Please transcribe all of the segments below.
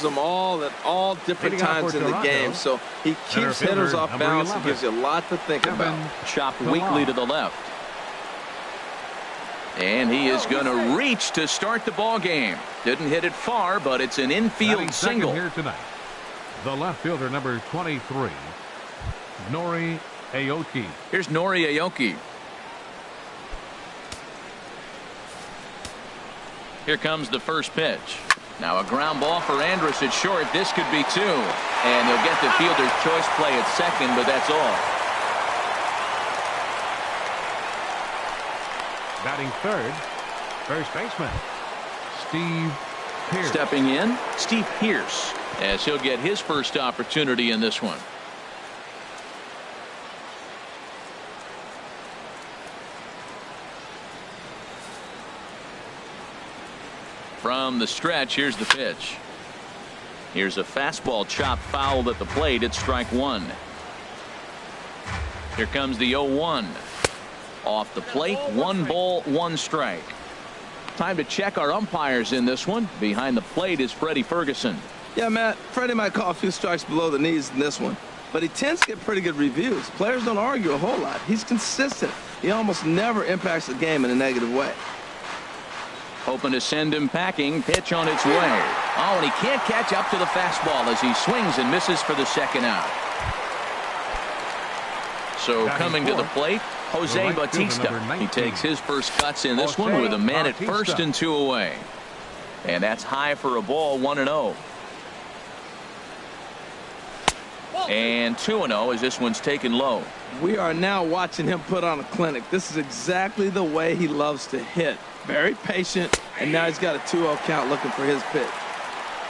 them all at all different times in the game. So he keeps hitters off balance and gives you a lot to think about. Chopped weakly to the left. And he is going to reach to start the ball game. Didn't hit it far, but it's an infield single. Here tonight, the left fielder, number 23, Nori Aoki. Here's Nori Aoki. Here comes the first pitch. Now a ground ball for Andrus at short. This could be two. And he'll get the fielder's choice play at second, but that's all. Batting third, first baseman, Steve Pearce. Stepping in, Steve Pearce, as he'll get his first opportunity in this one. From the stretch, here's the pitch. Here's a fastball chopped foul at the plate. It's strike one. Here comes the 0-1. Off the plate, 1 ball, 1 strike. Time to check our umpires in this one. Behind the plate is Freddie Ferguson. Yeah, Matt, Freddie might call a few strikes below the knees in this one, but he tends to get pretty good reviews. Players don't argue a whole lot. He's consistent. He almost never impacts the game in a negative way. Hoping to send him packing. Pitch on its way. Oh, and he can't catch up to the fastball as he swings and misses for the second out. So coming to the plate, Jose Bautista. He takes his first cuts in this one with a man at first and 2 away. And that's high for a ball, 1-0. And 2-0 as this one's taken low. We are now watching him put on a clinic. This is exactly the way he loves to hit. Very patient, and now he's got a 2-0 count looking for his pitch.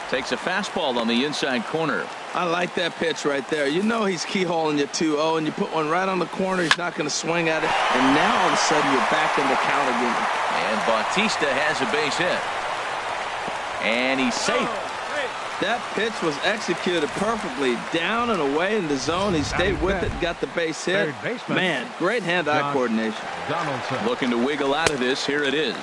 Takes a fastball on the inside corner. I like that pitch right there. You know he's keyholing your 2-0, and you put one right on the corner. He's not going to swing at it, and now all of a sudden you're back in the count again. And Bautista has a base hit. And he's safe. That pitch was executed perfectly. Down and away in the zone. He stayed with it, got the base hit. Man, great hand-eye coordination. Donaldson. Looking to wiggle out of this. Here it is.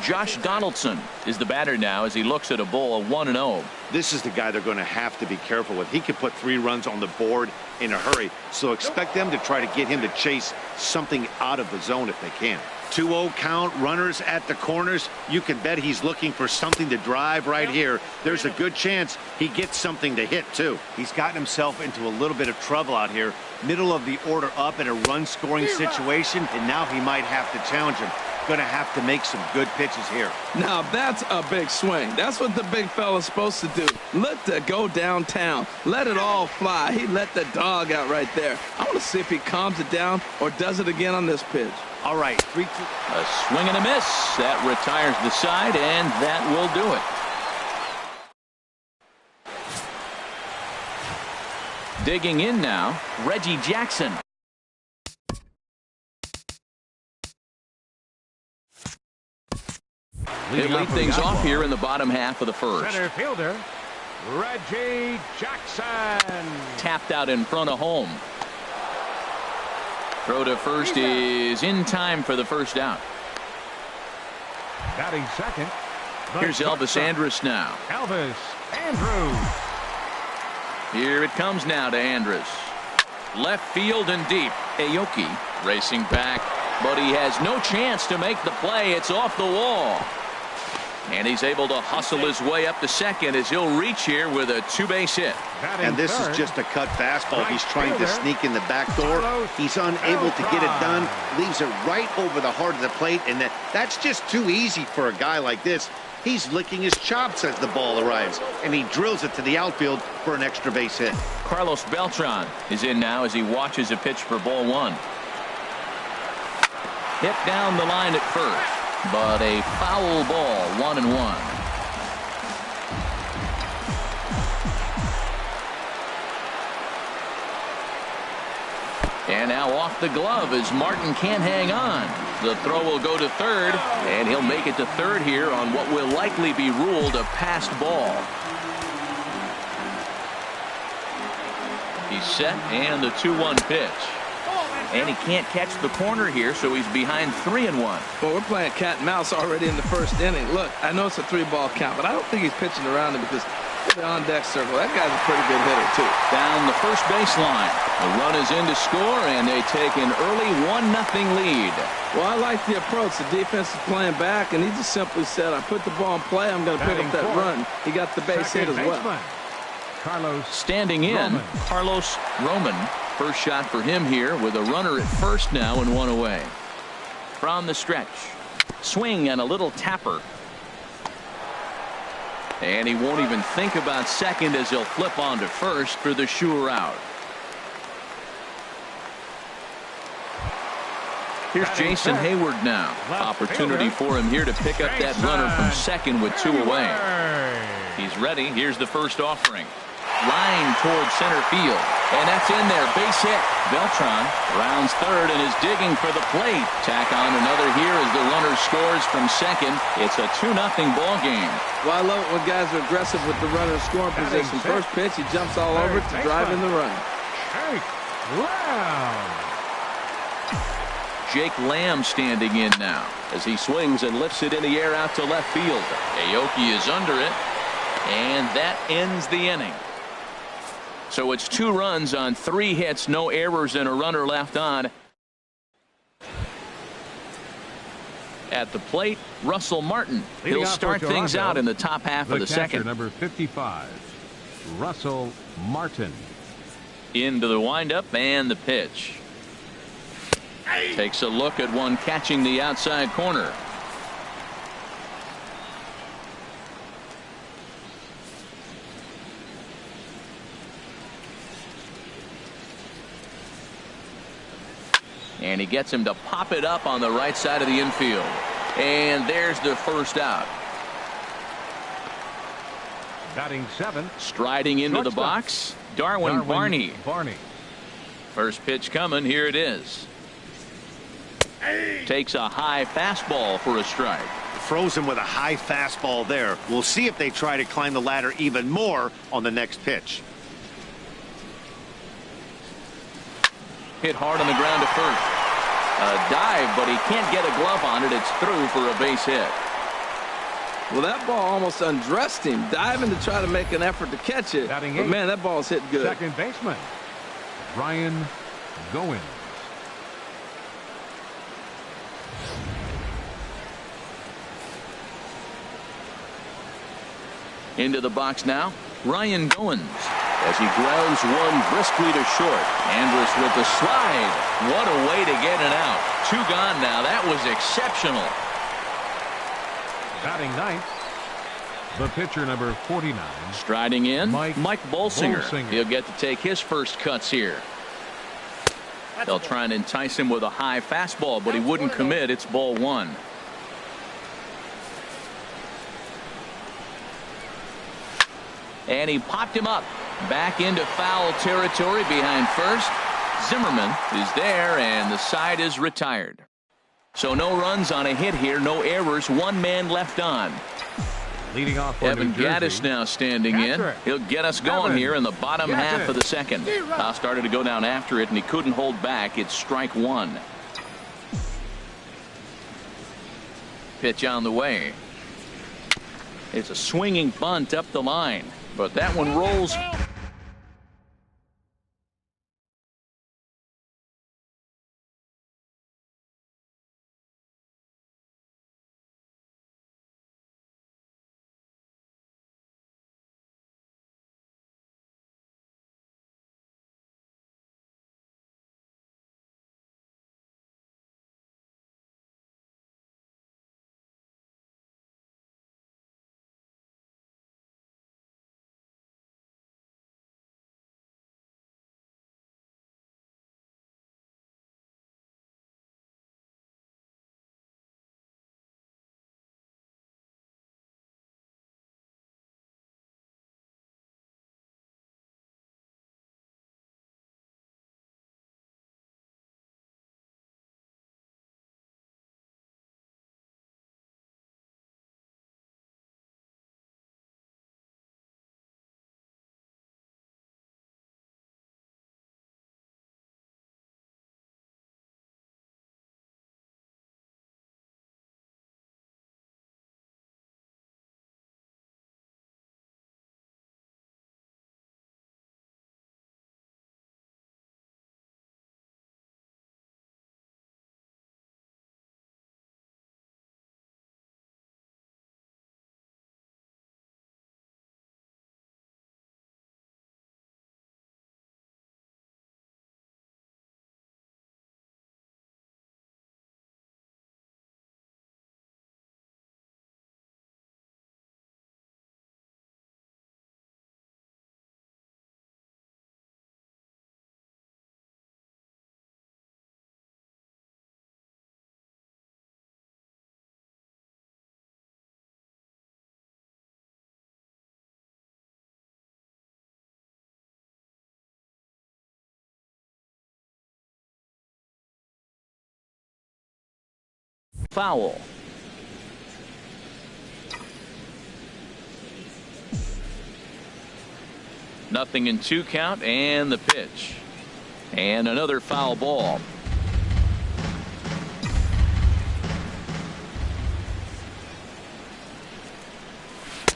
Josh Donaldson is the batter now as he looks at a ball of 1-0. This is the guy they're going to have to be careful with. He could put 3 runs on the board in a hurry, so expect them to try to get him to chase something out of the zone if they can. 2-0 count, runners at the corners. You can bet he's looking for something to drive right here. There's a good chance he gets something to hit too. He's gotten himself into a little bit of trouble out here. Middle of the order up in a run scoring situation, and now he might have to challenge him. Going to have to make some good pitches here. Now that's a big swing. That's what the big fella's supposed to do. Let that go downtown. Let it all fly. He let the dog out right there. I want to see if he calms it down or does it again on this pitch. All right, 3-2. A swing and a miss. That retires the side, and that will do it. Digging in now, Reggie Jackson. He'll lead things off here in the bottom half of the first. Center fielder, Reggie Jackson. Tapped out in front of home. Throw to first is in time for the first out. Batting second. Here's Elvis Andrus now. Elvis Andrus. Here it comes now to Andrus. Left field and deep. Aoki racing back, but he has no chance to make the play. It's off the wall. And he's able to hustle his way up to second as he'll reach here with a 2-base hit. And this is just a cut fastball. He's trying to sneak in the back door. He's unable to get it done. Leaves it right over the heart of the plate. And that's just too easy for a guy like this. He's licking his chops as the ball arrives. And he drills it to the outfield for an extra base hit. Carlos Beltran is in now as he watches a pitch for ball 1. Hit down the line at first. But a foul ball, 1-1. And now off the glove as Martin can't hang on. The throw will go to third, and he'll make it to third here on what will likely be ruled a passed ball. He's set, and the 2-1 pitch. And he can't catch the corner here, so he's behind 3-1. Well, we're playing cat and mouse already in the first inning. Look, I know it's a 3-ball count, but I don't think he's pitching around him because The on-deck circle. That guy's a pretty good hitter, too. Down the first baseline. The run is in to score, and they take an early 1-0 lead. Well, I like the approach. The defense is playing back, and he just simply said, I put the ball in play, I'm going to pick up that run. He got the base hit as well. Carlos standing in, Roman. Carlos Roman. First shot for him here with a runner at first now and one away. From the stretch. Swing and a little tapper. And he won't even think about second as he'll flip on to first for the sure out. Here's Jason Hayward now. Opportunity for him here to pick up that runner from second with two away. He's ready. Here's the first offering. Line towards center field. And that's in there. Base hit. Beltran rounds third and is digging for the plate. Tack on another here as the runner scores from second. It's a 2-0 ball game. Well, I love it when guys are aggressive with the runner in scoring position. First pitch, he jumps all over to drive in the run. Jake Lamb standing in now as he swings and lifts it in the air out to left field. Aoki is under it, and that ends the inning. So it's 2 runs on 3 hits, no errors, and a runner left on. At the plate, Russell Martin. He'll start things out in the top half of the second. Number 55, Russell Martin. Into the windup and the pitch. Takes a look at one catching the outside corner. And he gets him to pop it up on the right side of the infield. And there's the first out. Batting 7. Striding into the box, Darwin Barney. First pitch coming. Here it is. Takes a high fastball for a strike. Froze him with a high fastball there. We'll see if they try to climb the ladder even more on the next pitch. Hit hard on the ground to first. A dive, but he can't get a glove on it. It's through for a base hit. Well, that ball almost undressed him, diving to try to make an effort to catch it. But man, that ball's hit good. Second baseman, Ryan Goins. Into the box now, Ryan Goins. As he grounds one briskly to short. Andrus with the slide. What a way to get it out. 2 gone now. That was exceptional. Batting 9th, the pitcher number 49. Striding in, Mike Bolsinger. He'll get to take his first cuts here. They'll try and entice him with a high fastball, but he wouldn't commit. It's ball 1. And he popped him up. Back into foul territory behind first. Zimmerman is there, and the side is retired. So no runs on a hit here, no errors, 1 man left on. Leading off for Evan New Jersey. Gattis now standing in. He'll get us going here in the bottom half of the second. Started to go down after it, and he couldn't hold back. It's strike 1. Pitch on the way. It's a swinging bunt up the line, but that one rolls Foul. Nothing in 2 count, and the pitch. And another foul ball.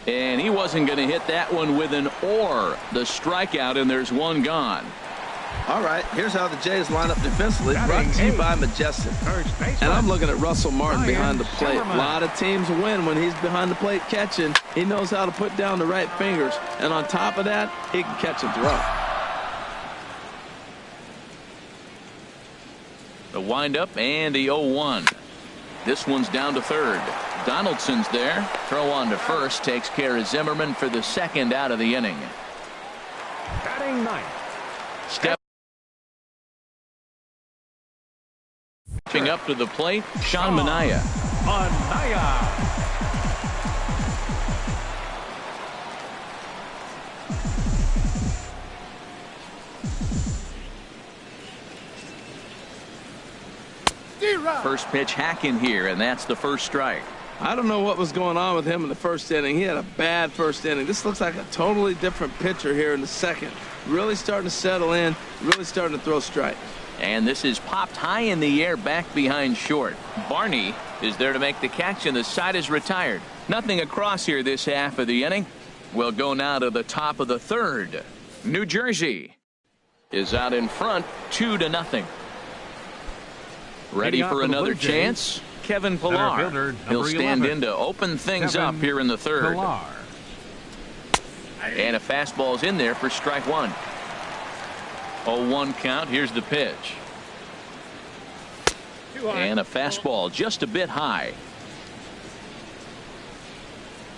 And he wasn't going to hit that one with an or. The strikeout, and there's one gone. All right, here's how the Jays line up defensively. Brought to you by Majestic. And I'm looking at Russell Martin behind the plate. A lot of teams win when he's behind the plate catching. He knows how to put down the right fingers. And on top of that, he can catch and throw. The windup and the 0-1. This one's down to third. Donaldson's there. Throw on to first. Takes care of Zimmerman for the second out of the inning. Batting ninth. Stepping up to the plate, Sean Manaea. First pitch hacking here, and that's the first strike. I don't know what was going on with him in the first inning. He had a bad first inning. This looks like a totally different pitcher here in the second. Really starting to settle in, really starting to throw strikes. And this is popped high in the air back behind short. Barney is there to make the catch, and the side is retired. Nothing across here this half of the inning. We'll go now to the top of the third. New Jersey is out in front 2-0. Ready for another chance? Kevin Pillar. He'll stand in to open things up here in the third. And a fastball's in there for strike one. 0-1 count. Here's the pitch. And a fastball just a bit high.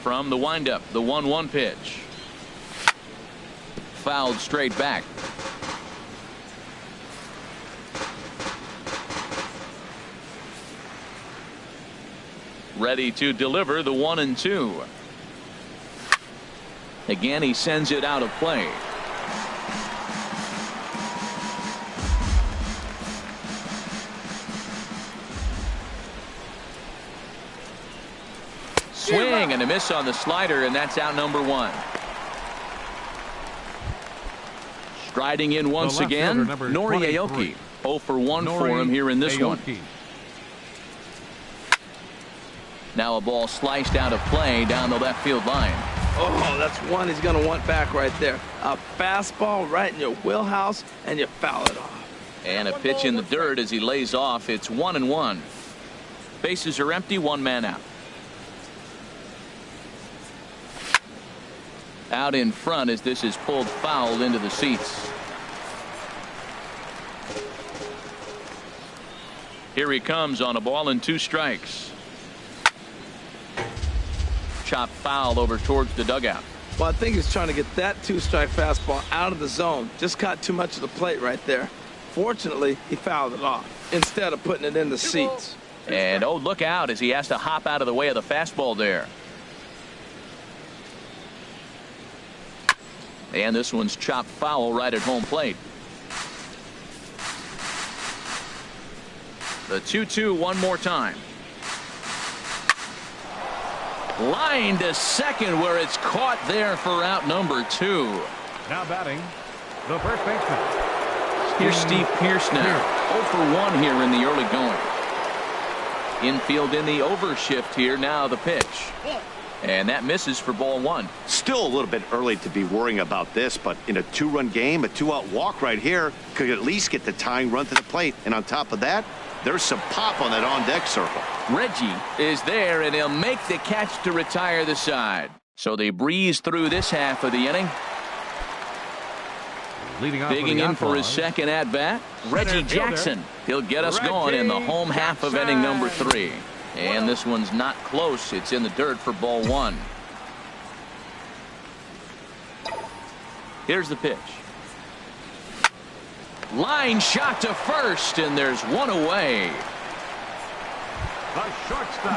From the windup, the 1-1 pitch. Fouled straight back. Ready to deliver the 1-2. Again, he sends it out of play. Swing and a miss on the slider, and that's out number one. Striding in once again, Nori Aoki. 0 for 1 for him here in this one. Now a ball sliced out of play down the left field line. Oh, that's one he's going to want back right there. A fastball right in your wheelhouse, and you foul it off. And a pitch in the dirt as he lays off. It's 1-1. Bases are empty, one man out. Out in front as this is pulled foul into the seats. Here he comes on a ball and 2 strikes. Chop foul over towards the dugout. Well, I think he's trying to get that 2-strike fastball out of the zone. Just caught too much of the plate right there. Fortunately, he fouled it off instead of putting it in the seats. And oh, look out as he has to hop out of the way of the fastball there. And this one's chopped foul right at home plate. The 2-2 one more time. Line to second where it's caught there for out number 2. Now batting, the first baseman. Here's Steve Pearce now. 0 for 1 here in the early going. Infield in the overshift here. Now the pitch. And that misses for ball 1. Still a little bit early to be worrying about this, but in a 2-run game, a 2-out walk right here could at least get the tying run to the plate. And on top of that, there's some pop on that on-deck circle. Reggie is there, and he'll make the catch to retire the side. So they breeze through this half of the inning. Digging in for his second at-bat, Reggie Jackson. He'll get us going in the home half of inning number 3. And this one's not close. It's in the dirt for ball 1. Here's the pitch. Line shot to first, and there's one away.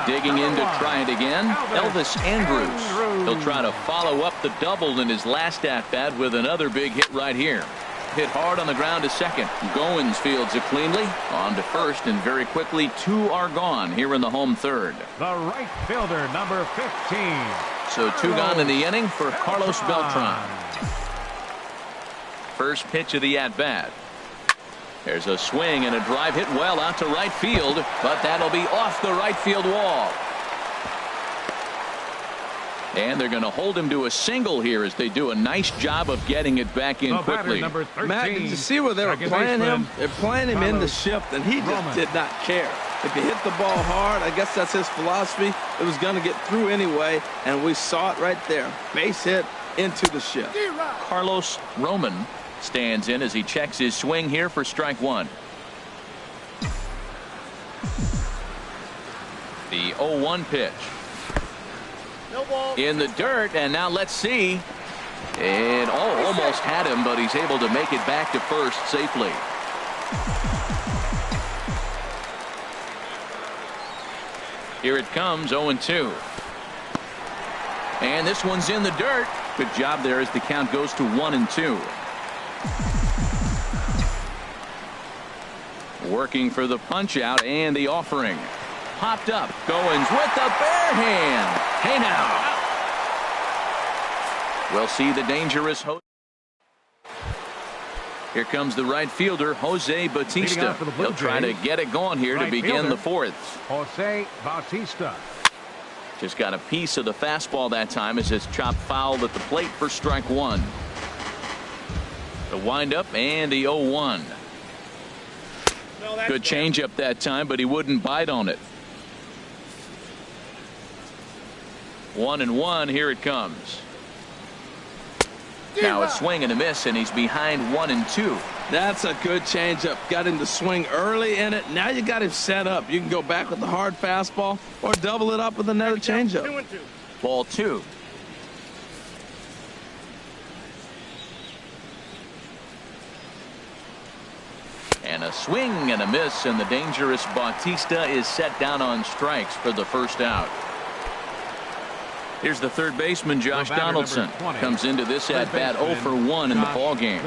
Digging in to try it again, Elvis Andrus. He'll try to follow up the double in his last at-bat with another big hit right here. hit hard on the ground to second. Goins fields it cleanly. On to first, and very quickly 2 are gone here in the home third. The right fielder, number 15. So 2 gone in the inning for Carlos Beltran. First pitch of the at-bat. There's a swing and a drive hit well out to right field, but that'll be off the right field wall. And they're going to hold him to a single here as they do a nice job of getting it back in quickly. Matt, did you see where they were playing him? They're playing him in the shift, and he just did not care. If he hit the ball hard, I guess that's his philosophy. It was going to get through anyway, and we saw it right there. Base hit into the shift. Carlos Roman stands in as he checks his swing here for strike 1. The 0-1 pitch. In the dirt, and now let's see. And almost had him, but he's able to make it back to first safely. Here it comes, 0-2. And this one's in the dirt. Good job there as the count goes to 1-2. Working for the punch out and the offering. Popped up. Goins with the bare hand. Hey now. We'll see the dangerous Here comes the right fielder, Jose Bautista. He'll try to get it going here to begin the fourth. Jose Bautista. Just got a piece of the fastball that time as it's chopped foul at the plate for strike 1. The windup and the 0-1. Good changeup that time, but he wouldn't bite on it. 1-1. Here it comes. Now a swing and a miss, and he's behind 1-2. That's a good changeup. Got him to swing early in it. Now you got him set up. You can go back with the hard fastball or double it up with another changeup. Ball 2. And a swing and a miss, and the dangerous Bautista is set down on strikes for the first out. Here's the third baseman, Josh Donaldson. Comes into this at-bat 0-for-1 in the ball game.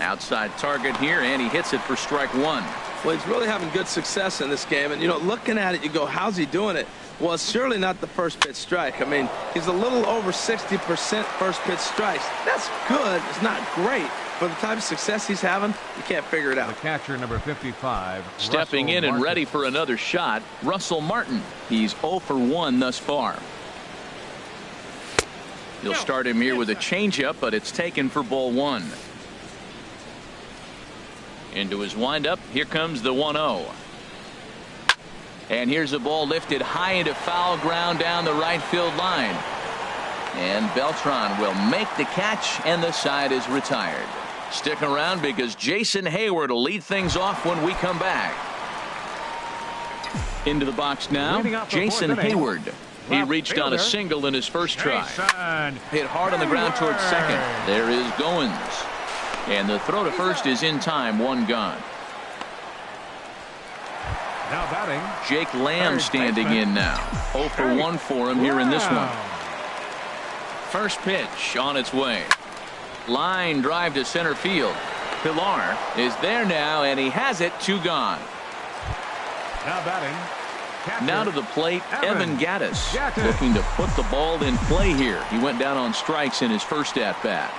Outside target here, and he hits it for strike 1. Well, he's really having good success in this game. And, you know, looking at it, you go, how's he doing it? Well, it's surely not the first pitch strike. I mean, he's a little over 60% first pitch strikes. That's good. It's not great. For the type of success he's having, you can't figure it out. The catcher, number 55. Stepping in and ready for another shot, Russell Martin. He's 0-for-1 thus far. You'll start him here with a changeup, but it's taken for ball 1. Into his windup. Here comes the 1-0. And here's a ball lifted high into foul ground down the right field line. And Beltran will make the catch, and the side is retired. Stick around because Jason Hayward will lead things off when we come back. Into the box now, Jason Hayward. He reached on a single in his first try. Hit hard on the ground towards second. There is Goins. And the throw to first is in time, 1 gone. Now batting, Jake Lamb standing in now. 0-for-1 for him here in this one. First pitch on its way. Line drive to center field. Pilar is there now, and he has it. 2 gone. Now batting. Catcher, now to the plate, Evan Gattis looking to put the ball in play here. He went down on strikes in his first at-bat.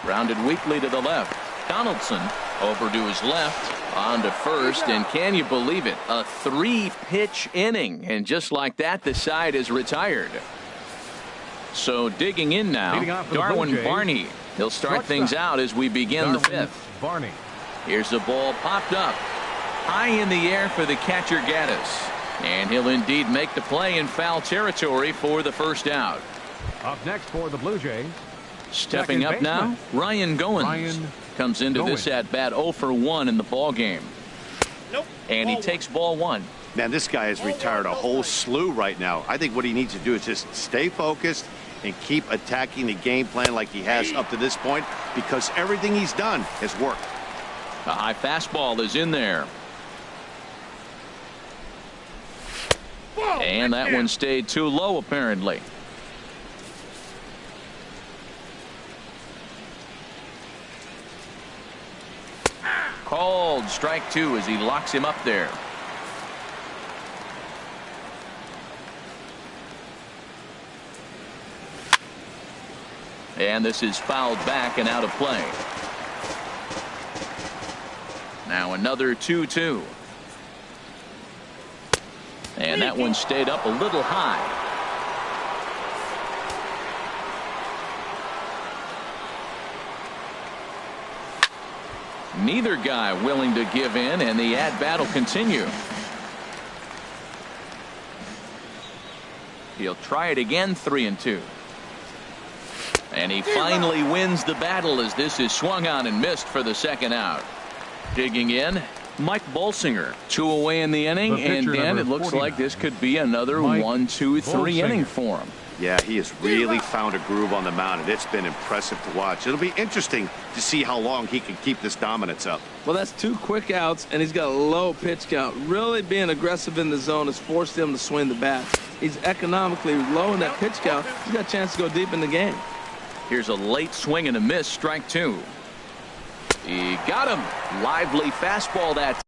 Rounded weakly to the left. Donaldson over to his left, on to first, and can you believe it? A 3-pitch inning, and just like that, the side is retired. So digging in now, Darwin Barney. He'll start things out as we begin the 5th. Barney. Here's the ball popped up high in the air for the catcher Gattis. And he'll indeed make the play in foul territory for the first out. Up next for the Blue Jays. Stepping up now, Ryan Goins. Comes into this at-bat 0-for-1 in the ball game. And he takes ball 1. Man, this guy has retired a whole slew right now. I think what he needs to do is just stay focused and keep attacking the game plan like he has up to this point, because everything he's done has worked. A high fastball is in there. And that one stayed too low, apparently. Called strike 2 as he locks him up there. And this is fouled back and out of play. Now another 2-2. And that one stayed up a little high. Neither guy willing to give in, and the at-bat will continue. He'll try it again, 3-2. And he finally wins the battle as this is swung on and missed for the second out. Digging in, Mike Bolsinger. 2 away in the inning, and Dan, it looks like this could be another 1-2-3 inning for him. Yeah, he has really found a groove on the mound, and it's been impressive to watch. It'll be interesting to see how long he can keep this dominance up. Well, that's 2 quick outs, and he's got a low pitch count. Really being aggressive in the zone has forced him to swing the bat. He's economically low in that pitch count. He's got a chance to go deep in the game. Here's a late swing and a miss, strike 2. He got him. Lively fastball that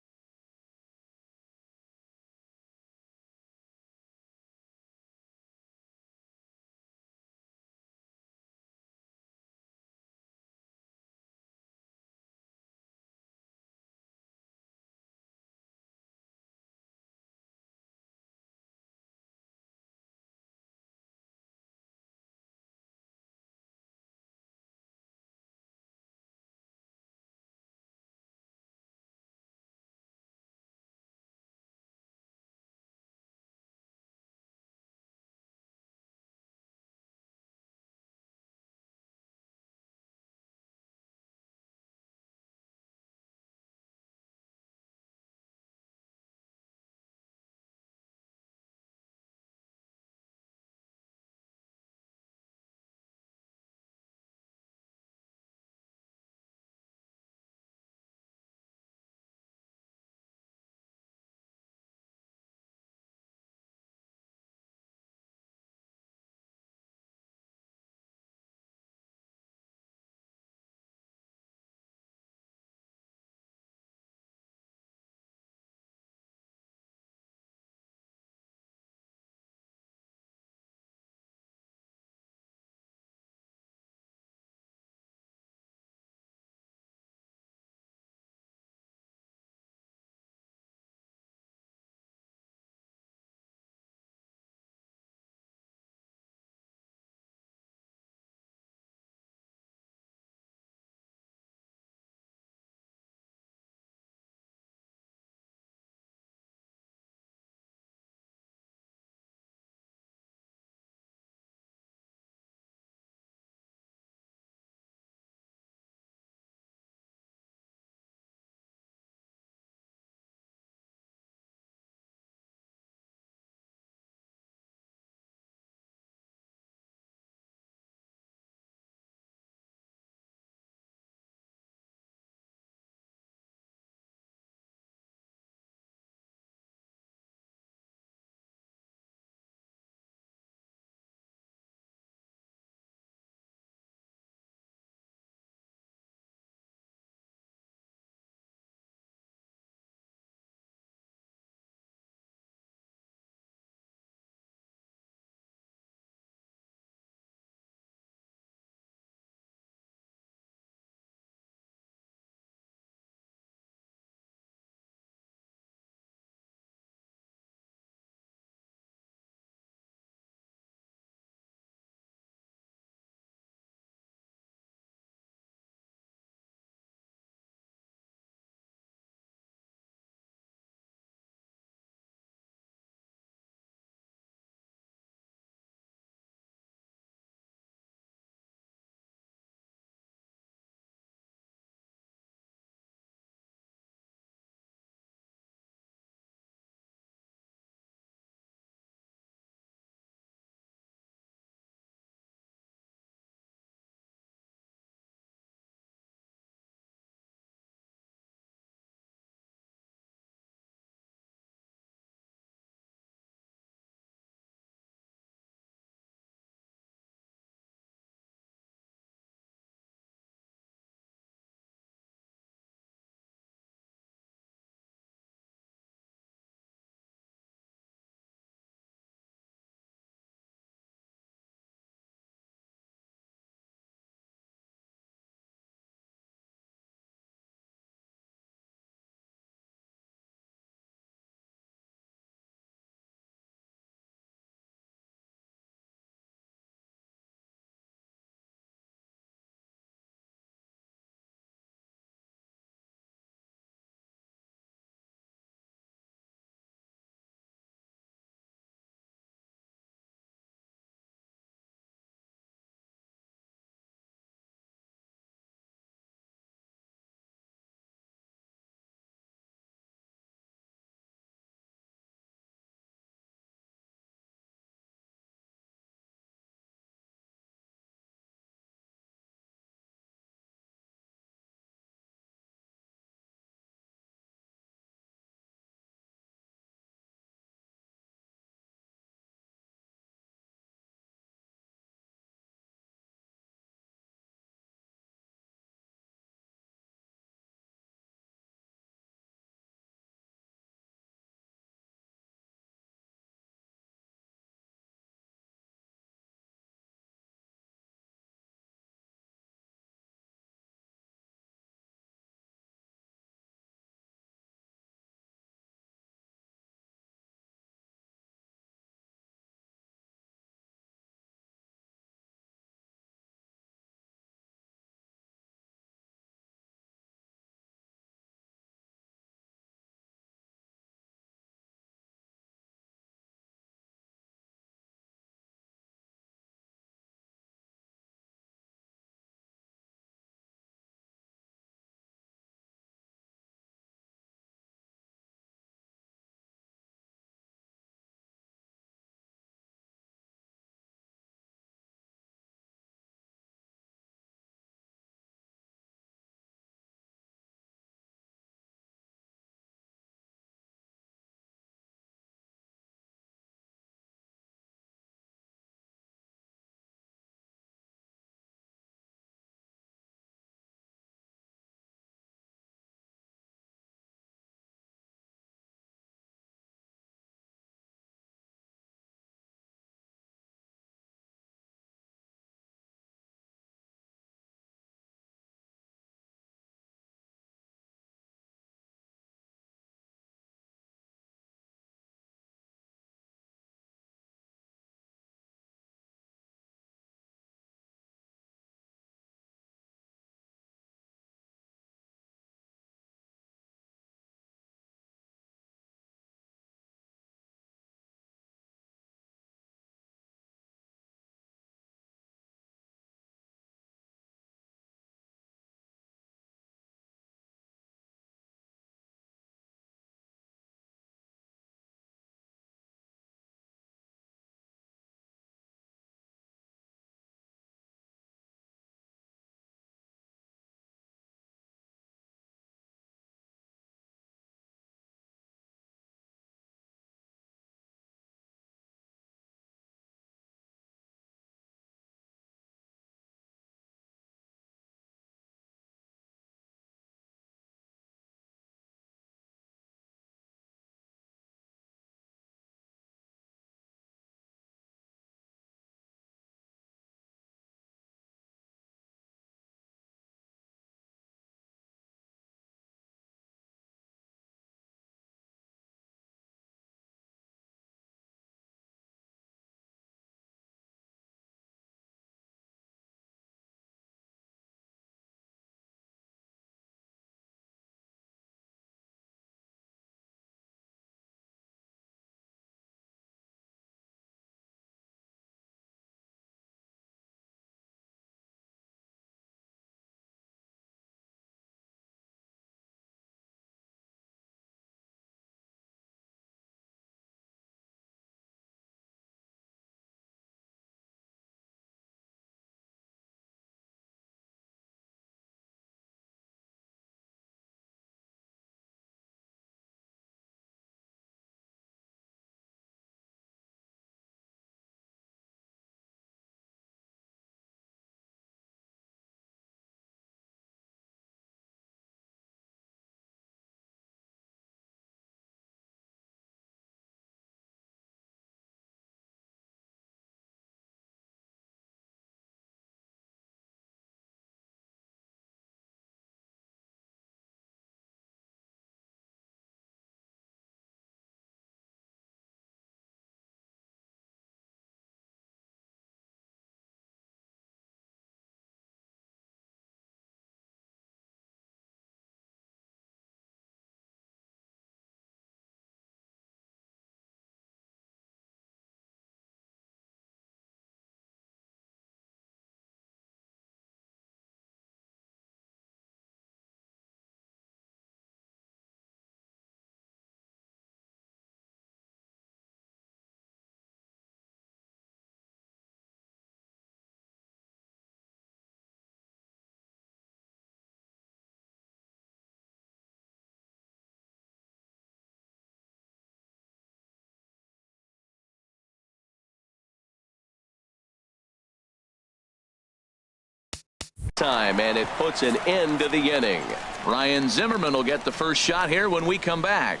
time, and it puts an end to the inning. Ryan Zimmerman will get the first shot here when we come back.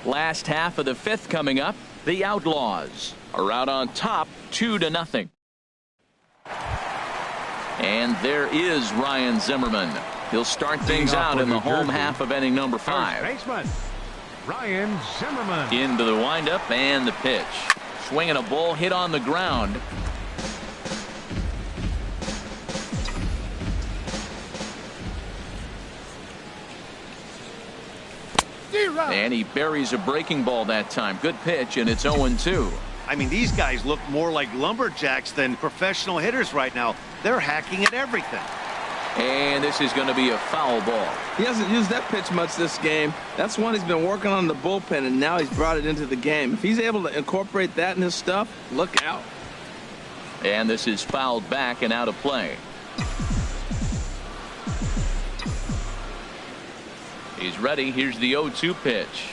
Last half of the fifth coming up. The Outlaws are out on top 2-0. And there is Ryan Zimmerman. He'll start things out in the home half of inning number 5. Baseman Ryan Zimmerman. Into the windup and the pitch. Swinging a ball hit on the ground. And he buries a breaking ball that time. Good pitch, and it's 0-2. I mean, these guys look more like lumberjacks than professional hitters right now. They're hacking at everything. And this is going to be a foul ball. He hasn't used that pitch much this game. That's one he's been working on in the bullpen, and now he's brought it into the game. If he's able to incorporate that in his stuff, look out. And this is fouled back and out of play. He's ready. Here's the 0-2 pitch.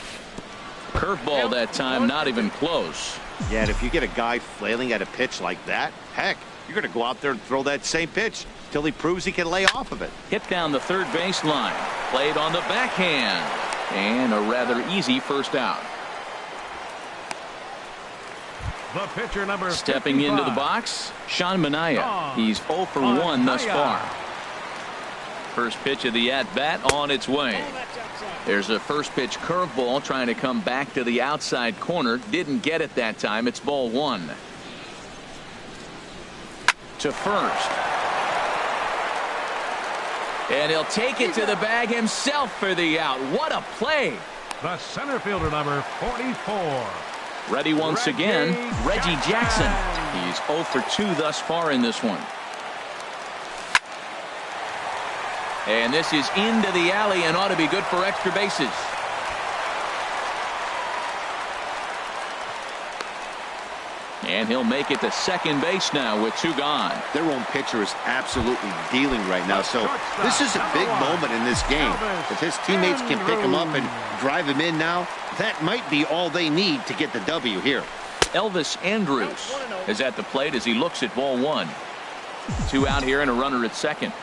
Curveball that time, not even close. Yeah, and if you get a guy flailing at a pitch like that, heck, you're going to go out there and throw that same pitch till he proves he can lay off of it. Hit down the third baseline. Played on the backhand. And a rather easy first out. The pitcher number Stepping 55. into the box, Sean Manaea. He's 0 for 1 thus far. First pitch of the at-bat on its way. There's a first pitch curveball trying to come back to the outside corner. Didn't get it that time. It's ball 1. To first. And he'll take it to the bag himself for the out. What a play. The center fielder number 44. Ready once again, Reggie Jackson. He's 0 for 2 thus far in this one. And this is into the alley and ought to be good for extra bases. And he'll make it to second base now with 2 gone. Their own pitcher is absolutely dealing right now, so this is a big moment in this game. If his teammates can pick him up and drive him in now, that might be all they need to get the W here. Elvis Andrus is at the plate as he looks at ball 1. 2 out here and a runner at second.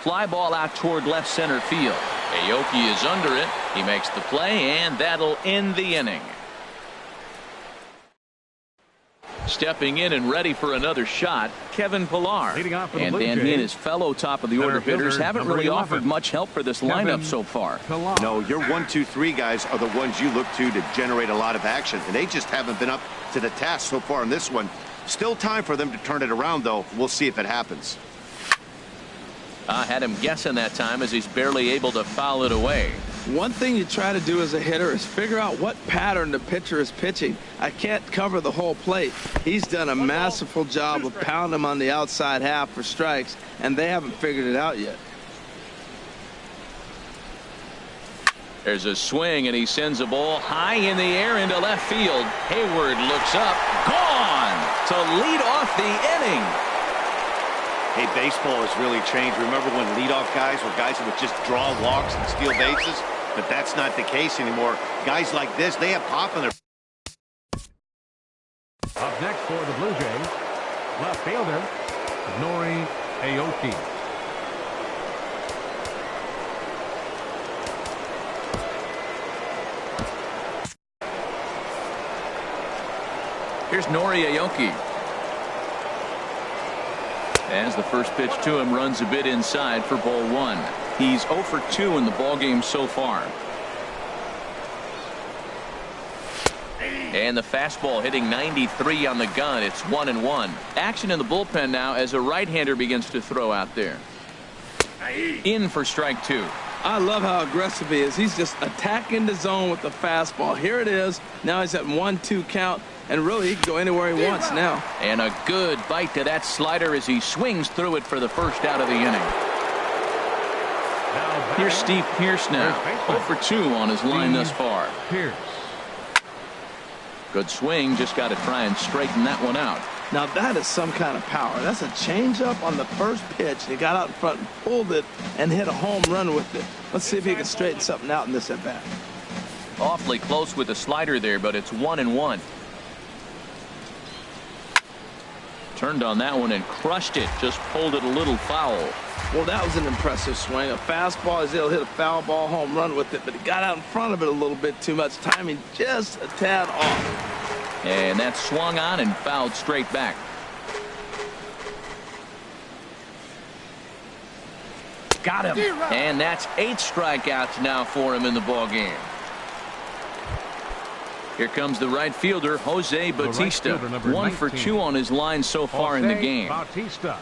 Fly ball out toward left center field. Aoki is under it. He makes the play, and that'll end the inning. Stepping in and ready for another shot, Kevin Pillar. Leading off for the And Blue Dan, Jays, he and his fellow top-of-the-order hitters haven't really 11, offered much help for this Kevin lineup so far. Pillar. No, your 1, 2, 3 guys are the ones you look to generate a lot of action, and they just haven't been up to the task so far in this one. Still time for them to turn it around, though. We'll see if it happens. I had him guessing that time as he's barely able to foul it away. One thing you try to do as a hitter is figure out what pattern the pitcher is pitching. I can't cover the whole plate. He's done a masterful job of pounding him on the outside half for strikes, and they haven't figured it out yet. There's a swing, and he sends a ball high in the air into left field. Hayward looks up. Gone to lead off the inning. Hey, baseball has really changed. Remember when leadoff guys were guys that would just draw walks and steal bases? But that's not the case anymore. Guys like this, they have pop in their... Up next for the Blue Jays, left fielder Nori Aoki. Here's Nori Aoki. As the first pitch to him runs a bit inside for ball 1. He's 0 for 2 in the ballgame so far. And the fastball hitting 93 on the gun. It's 1-1. Action in the bullpen now as a right-hander begins to throw out there. In for strike 2. I love how aggressive he is. He's just attacking the zone with the fastball. Here it is. Now he's at 1-2 count. And really, he can go anywhere he wants now. And a good bite to that slider as he swings through it for the first out of the inning. Here's Steve Pearce now. 0 for 2 on his line thus far. Pearce. Good swing. Just got to try and straighten that one out. Now that is some kind of power. That's a changeup on the first pitch. He got out in front and pulled it and hit a home run with it. Let's see if he can straighten something out in this at bat. Awfully close with the slider there, but it's 1-1. Turned on that one and crushed it. Just pulled it a little foul. Well, that was an impressive swing. A fastball, he's able to hit a foul ball home run with it, but he got out in front of it a little bit too much. Timing just a tad off. And that swung on and fouled straight back. Got him. And that's 8 strikeouts now for him in the ball game. Here comes the right fielder, Jose Bautista. Right fielder, 1 for 2 on his line so far in the game. Bautista.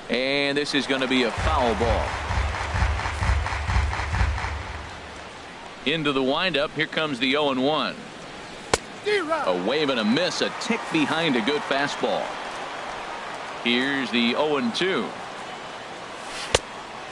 And this is going to be a foul ball. Into the windup. Here comes the 0-1. A wave and a miss. A tick behind a good fastball. Here's the 0-2.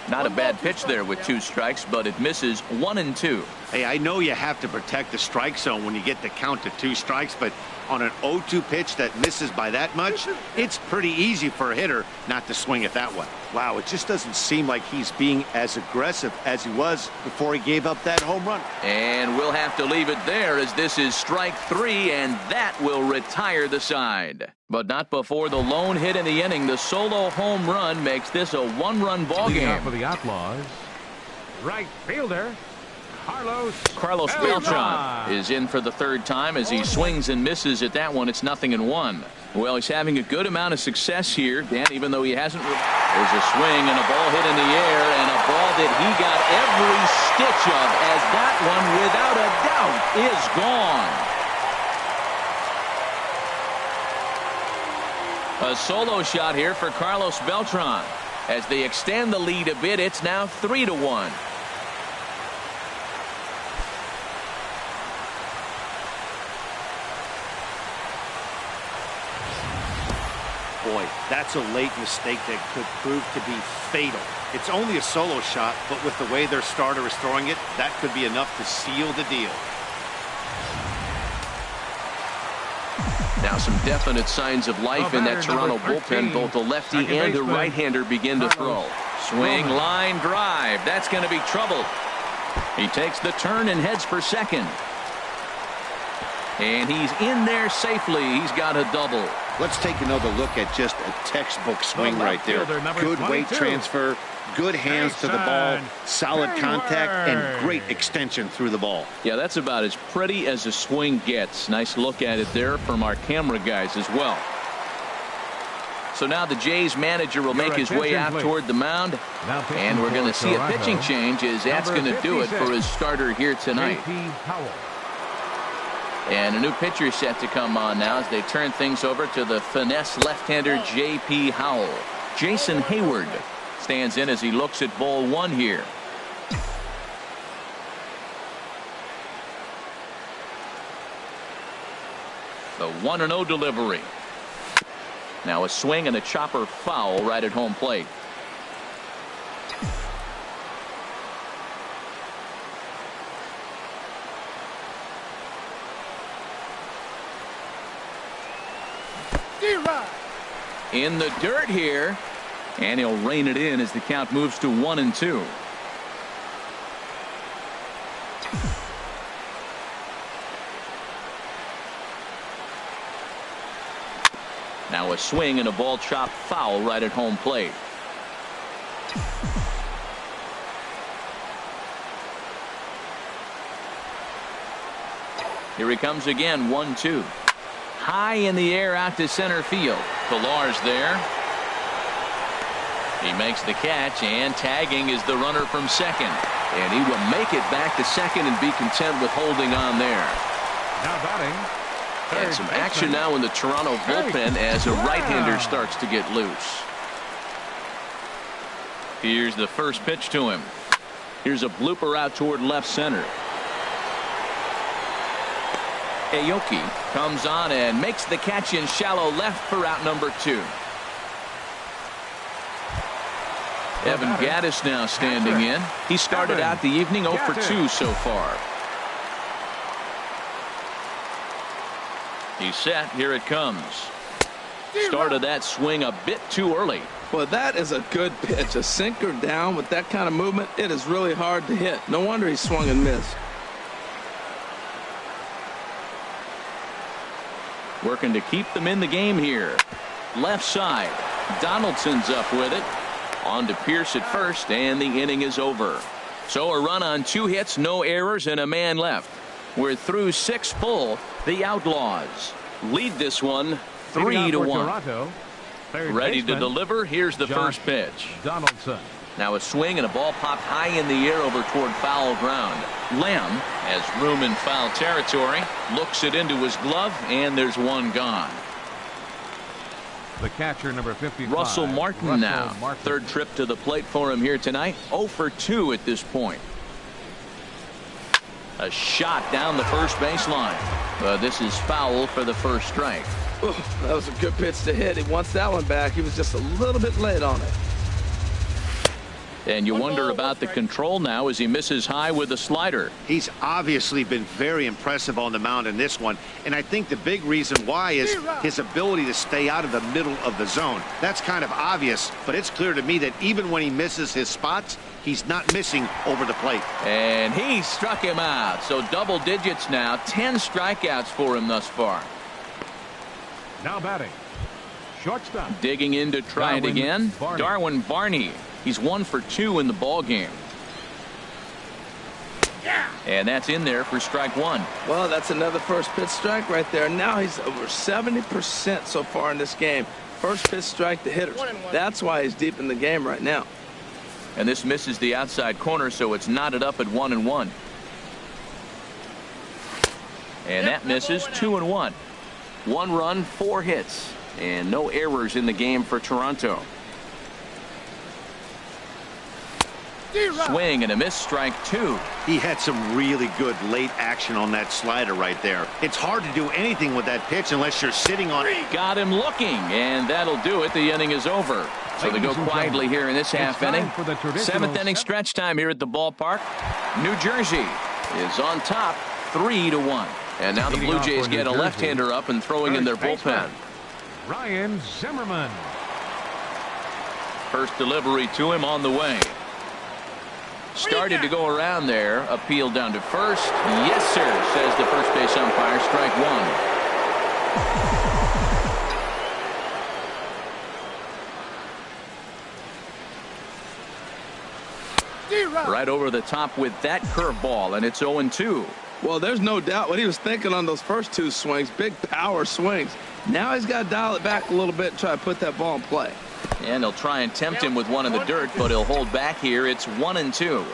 Not a bad pitch there with 2 strikes, but it misses 1-2. Hey, I know you have to protect the strike zone when you get the count to 2 strikes, but on an 0-2 pitch that misses by that much, it's pretty easy for a hitter not to swing at that one. Wow, it just doesn't seem like he's being as aggressive as he was before he gave up that home run. And we'll have to leave it there as this is strike 3, and that will retire the side. But not before the lone hit in the inning. The solo home run makes this a 1-run ball game. For the Outlaws, right fielder Carlos Beltran is in for the 3rd time as he swings and misses at that one. It's 0-1. Well, he's having a good amount of success here, Dan, even though he hasn't. There's a swing and a ball hit in the air, and a ball that he got every stitch of, as that one, without a doubt, is gone. A solo shot here for Carlos Beltran. As they extend the lead a bit, it's now 3-1. Boy, that's a late mistake that could prove to be fatal. It's only a solo shot, but with the way their starter is throwing it, that could be enough to seal the deal. Now some definite signs of life in that Toronto bullpen. Both a lefty and a right-hander begin to throw. Swing, line, drive. That's going to be trouble. He takes the turn and heads for second. And he's in there safely. He's got a double. Let's take another look at just a textbook swing right there. Good weight transfer, good hands to the ball, solid contact, and great extension through the ball. Yeah, that's about as pretty as a swing gets. Nice look at it there from our camera guys as well. So now the Jays manager will make his way out toward the mound. And we're going to see a pitching change as that's going to do it for his starter here tonight. And a new pitcher set to come on now as they turn things over to the finesse left-hander J.P. Howell. Jason Hayward stands in as he looks at ball 1 here. The 1-0 delivery. Now a swing and a chopper foul right at home plate. In the dirt here, and he'll rein it in as the count moves to 1-2. Now a swing and a ball chopped foul right at home plate. Here he comes again, 1-2. High in the air out to center field. Pilar's there. He makes the catch, and tagging is the runner from second. And he will make it back to second and be content with holding on there. Now batting. And some action now in the Toronto bullpen as a right-hander starts to get loose. Here's the first pitch to him. Here's a blooper out toward left center. Aoki comes on and makes the catch in shallow left for out number 2. Evan Gattis now standing in. He started out the evening 0 for 2 so far. He's set. Here it comes. Started that swing a bit too early. Well, that is a good pitch. A sinker down with that kind of movement, it is really hard to hit. No wonder he swung and missed. working to keep them in the game here. Left side. Donaldson's up with it. On to Pierce at first, and the inning is over. So a run on 2 hits, no errors, and a man left. We're through 6 full. The Outlaws lead this one 3-1. Ready to deliver. Here's the first pitch. Donaldson. Now a swing and a ball popped high in the air over toward foul ground. Lamb has room in foul territory. Looks it into his glove, and there's one gone. The catcher, number 55. Russell Martin now. Third trip to the plate for him here tonight. 0 for 2 at this point. A shot down the first baseline. This is foul for the first strike. Ooh, that was a good pitch to hit. He wants that one back. He was just a little bit late on it. And you wonder about the control now as he misses high with a slider. He's obviously been very impressive on the mound in this one, and I think the big reason why is his ability to stay out of the middle of the zone. That's kind of obvious, but it's clear to me that even when he misses his spots, he's not missing over the plate. And he struck him out. So double digits now. 10 strikeouts for him thus far. Now batting. Shortstop. Digging in to try it again. Darwin Barney. He's 1 for 2 in the ball game. And that's in there for strike 1. Well, that's another first pitch strike right there. Now he's over 70% so far in this game. First pitch strike to hitters. That's why he's deep in the game right now. And this misses the outside corner, so it's knotted up at 1-1. And that misses. 2-1. 1 run, 4 hits, and no errors in the game for Toronto. Swing and a miss, strike 2. He had some really good late action on that slider right there. It's hard to do anything with that pitch unless you're sitting on it. Got him looking, and that'll do it. The inning is over. So they go quietly here in this half inning. 7th inning stretch time here at the ballpark. New Jersey is on top 3-1. And now the Blue Jays get a left-hander up and throwing in their bullpen. Ryan Zimmerman. First delivery to him on the way. Started to go around there. Appeal down to first. Yes, sir, says the first base umpire. Strike 1. Right over the top with that curveball, and it's 0-2. Well, there's no doubt what he was thinking on those first 2 swings. Big power swings. Now he's got to dial it back a little bit and try to put that ball in play. And he'll try and tempt him with one in the dirt, but he'll hold back here. It's 1-2.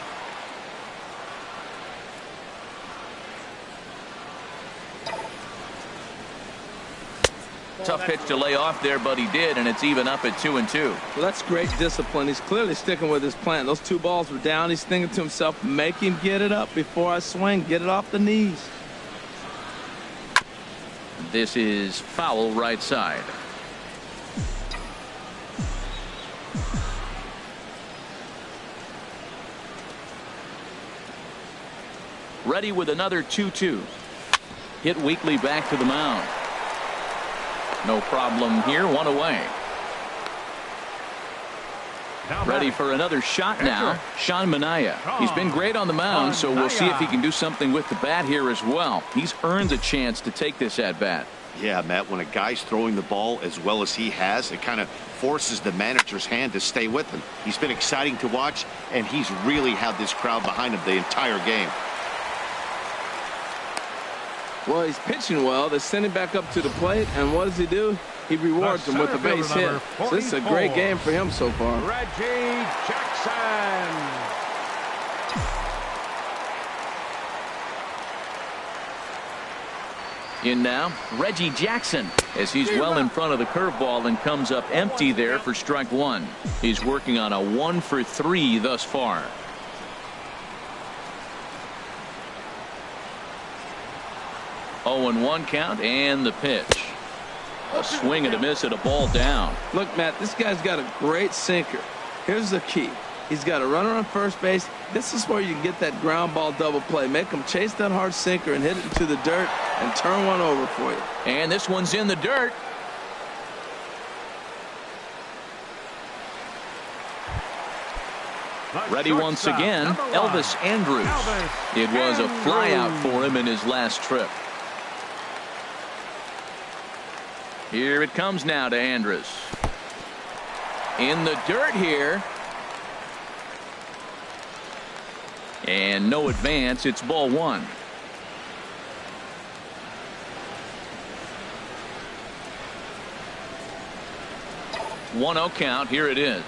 Tough pitch to lay off there, but he did, and it's even up at 2-2. Well, that's great discipline. He's clearly sticking with his plan. Those 2 balls were down. He's thinking to himself, make him get it up before I swing. Get it off the knees. This is foul right side. Ready with another 2-2. Hit weakly back to the mound. No problem here. 1 away. Ready for another shot now. Sean Manaea. He's been great on the mound, so we'll see if he can do something with the bat here as well. He's earned a chance to take this at bat. Yeah, Matt, when a guy's throwing the ball as well as he has, it kind of forces the manager's hand to stay with him. He's been exciting to watch, and he's really had this crowd behind him the entire game. Well, he's pitching well. They send him back up to the plate, and what does he do? He rewards him with a base hit. So this is a great game for him so far. Reggie Jackson. In now, Reggie Jackson, as he's well in front of the curveball and comes up empty there for strike 1. He's working on a 1 for 3 thus far. Oh, and 1 count, and the pitch. A swing and a miss at a ball down. Look, Matt, this guy's got a great sinker. Here's the key. He's got a runner on first base. This is where you can get that ground ball double play. Make him chase that hard sinker and hit it into the dirt and turn one over for you. And this one's in the dirt. Ready once again, Elvis Andrus. It was a flyout for him in his last trip. Here it comes now to Andrus. In the dirt here. And no advance. It's ball one. 1-0 count. Here it is.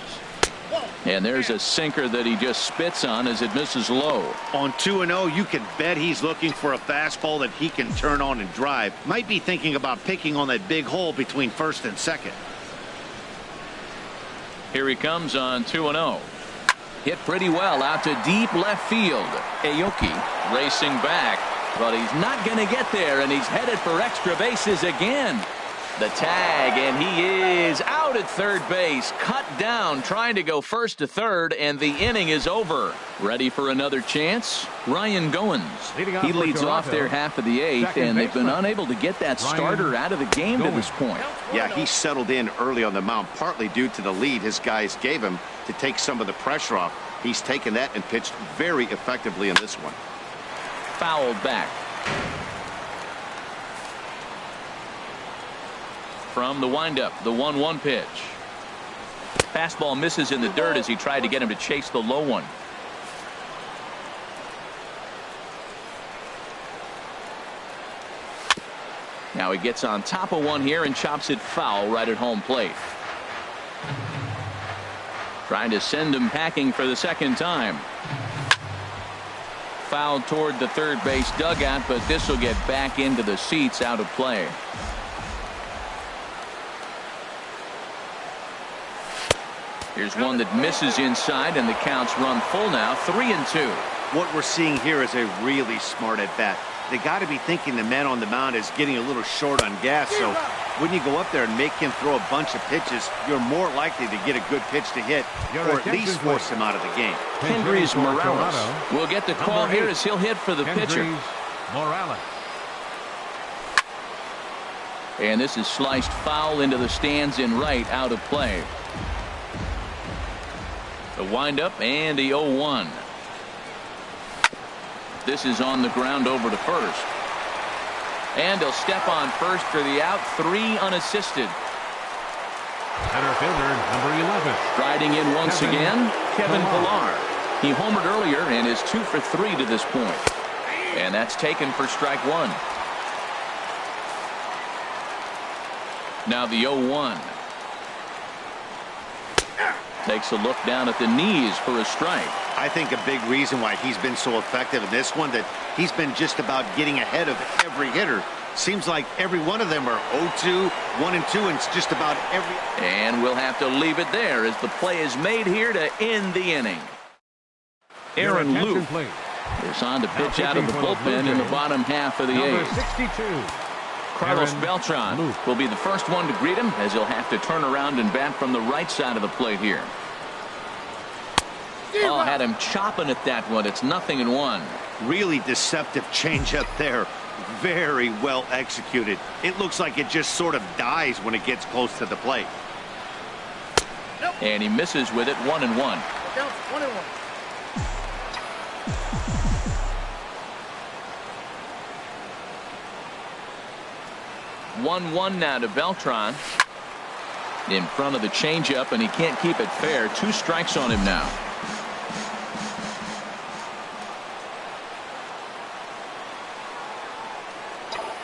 And there's a sinker that he just spits on as it misses low. On 2-0, you can bet he's looking for a fastball that he can turn on and drive. Might be thinking about picking on that big hole between first and second. Here he comes on 2-0. Hit pretty well out to deep left field. Aoki racing back, but he's not going to get there, and he's headed for extra bases again. The tag, and he is out at third base, cut down, trying to go first to third, and the inning is over. Ready for another chance? Ryan Goins. He leads off their half of the eighth, and they've been unable to get that starter out of the game to this point. Yeah, he settled in early on the mound, partly due to the lead his guys gave him to take some of the pressure off. He's taken that and pitched very effectively in this one. Fouled back. From the windup, the 1-1 pitch. Fastball misses in the dirt as he tried to get him to chase the low one. Now he gets on top of one here and chops it foul right at home plate. Trying to send him packing for the second time. Fouled toward the third base dugout, but this will get back into the seats out of play. Here's one that misses inside, and the count's run full now, 3-2. What we're seeing here is a really smart at bat. They got to be thinking the man on the mound is getting a little short on gas, so when you go up there and make him throw a bunch of pitches, you're more likely to get a good pitch to hit, or at least force him out of the game. Kendrys Morales will get the call here as he'll hit for the pitcher. Morales. And this is sliced foul into the stands in right, out of play. The windup and the 0-1. This is on the ground over to first. And he'll step on first for the out, 3 unassisted. Center fielder, number 11. Striding in once again, Kevin Pillar. He homered earlier and is 2 for 3 to this point. And that's taken for strike one. Now the 0-1. Takes a look down at the knees for a strike. I think a big reason why he's been so effective in this one, that he's been just about getting ahead of every hitter. Seems like every one of them are 0-2, 1-2, and it's just about every. And we'll have to leave it there as the play is made here to end the inning. Aaron Luke is on to pitch out of the bullpen in the bottom half of the eighth. 62. Carlos Beltran will be the first one to greet him, as he'll have to turn around and bat from the right side of the plate here. Oh, had him chopping at that one. It's 0-1. Really deceptive changeup there. Very well executed. It looks like it just sort of dies when it gets close to the plate. And he misses with it, 1-1. 1-1 now to Beltran. In front of the changeup, and he can't keep it fair. 2 strikes on him now.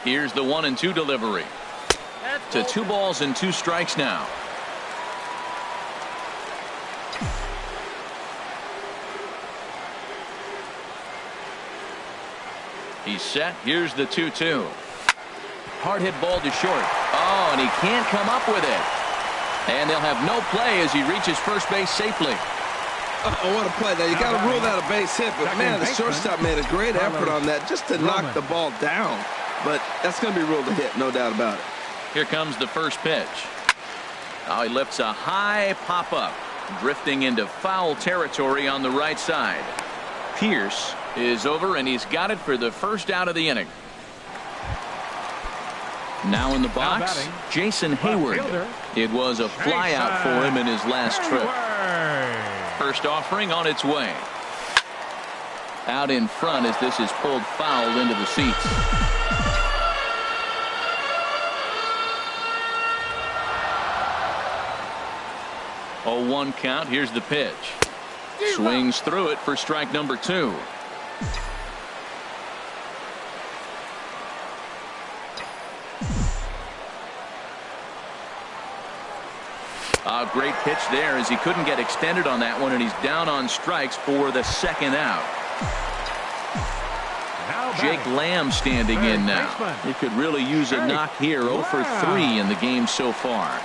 Here's the 1-2 delivery. To 2 balls and 2 strikes now. He's set. Here's the 2-2. Hard hit ball to short. Oh, and he can't come up with it. And they'll have no play as he reaches first base safely. Oh, what a play there. You got to rule that a base hit, but man, the shortstop made a great effort on that just to knock the ball down. But that's going to be ruled a hit, no doubt about it. Here comes the first pitch. Oh, he lifts a high pop-up, drifting into foul territory on the right side. Pierce is over, and he's got it for the first out of the inning. Now in the box, Jason Hayward. It was a fly out for him in his last trip. First offering on its way. Out in front as this is pulled foul into the seats. 0-1 count. Here's the pitch. Swings through it for strike number 2. A great pitch there as he couldn't get extended on that one, and he's down on strikes for the second out. Jake Lamb standing in now. He could really use a knock here. 0 for 3 in the game so far.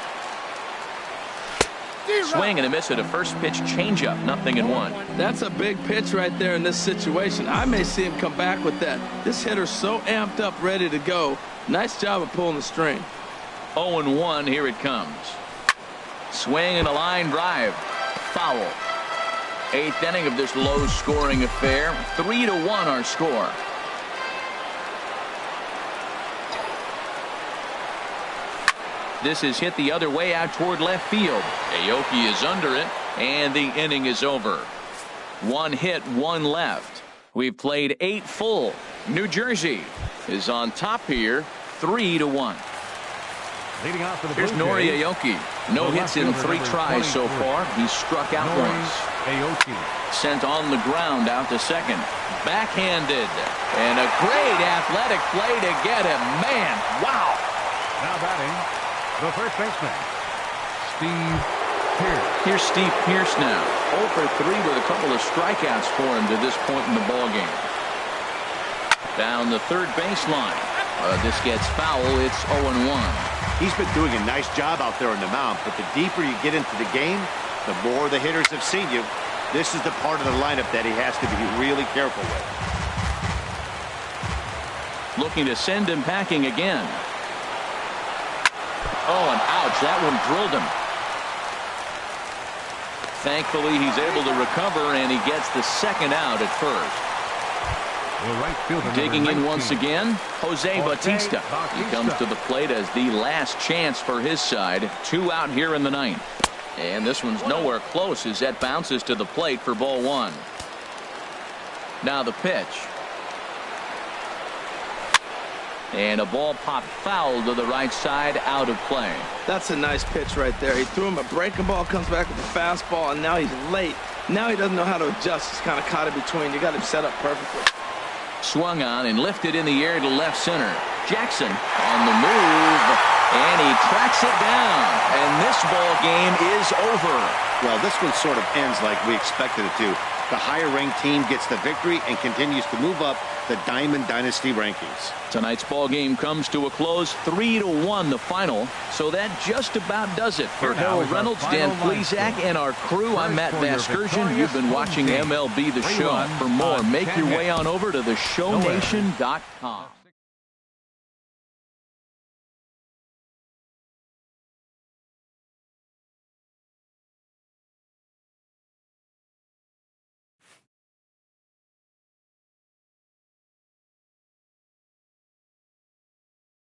Swing and a miss at a first pitch changeup. 0-1. That's a big pitch right there in this situation. I may see him come back with that. This hitter's so amped up, ready to go. Nice job of pulling the string. 0-1. Here it comes. Swing and a line drive. Foul. 8th inning of this low-scoring affair. 3-1 our score. This is hit the other way out toward left field. Aoki is under it, and the inning is over. 1 hit, 1 left. We've played 8 full. New Jersey is on top here, 3-1. Leading off for the Here's Nori Aoki. No hits in 3 tries so far. He's struck out once. Aoki. Sent on the ground out to second. Backhanded. And a great athletic play to get him. Man, wow. Now batting, the first baseman, Steve Pearce. Here's Steve Pearce now. 0 for 3 with a couple of strikeouts for him to this point in the ballgame. Down the third baseline. This gets foul. It's 0-1. He's been doing a nice job out there on the mound, but the deeper you get into the game, the more the hitters have seen you. This is the part of the lineup that he has to be really careful with. Looking to send him packing again. Oh, and ouch, that one drilled him. Thankfully, he's able to recover, and he gets the second out at first. Right digging in once again, Jose Bautista. He comes to the plate as the last chance for his side. 2 out here in the 9th. And this one's nowhere close as that bounces to the plate for ball 1. Now the pitch. And a ball popped foul to the right side, out of play. That's a nice pitch right there. He threw him a breaking ball, comes back with a fastball, and now he's late. Now he doesn't know how to adjust. He's kind of caught in between. You got him set up perfectly. Swung on and lifted in the air to left center. Jackson on the move, and he tracks it down. And this ball game is over. Well, this one sort of ends like we expected it to. The higher-ranked team gets the victory and continues to move up the Diamond Dynasty rankings. Tonight's ball game comes to a close, 3-1 the final. So that just about does it for Harold Reynolds, Dan Plesac, and our crew. I'm Matt Vasgersian. You've been watching MLB The Show. For more, make your way on over to theshownation.com.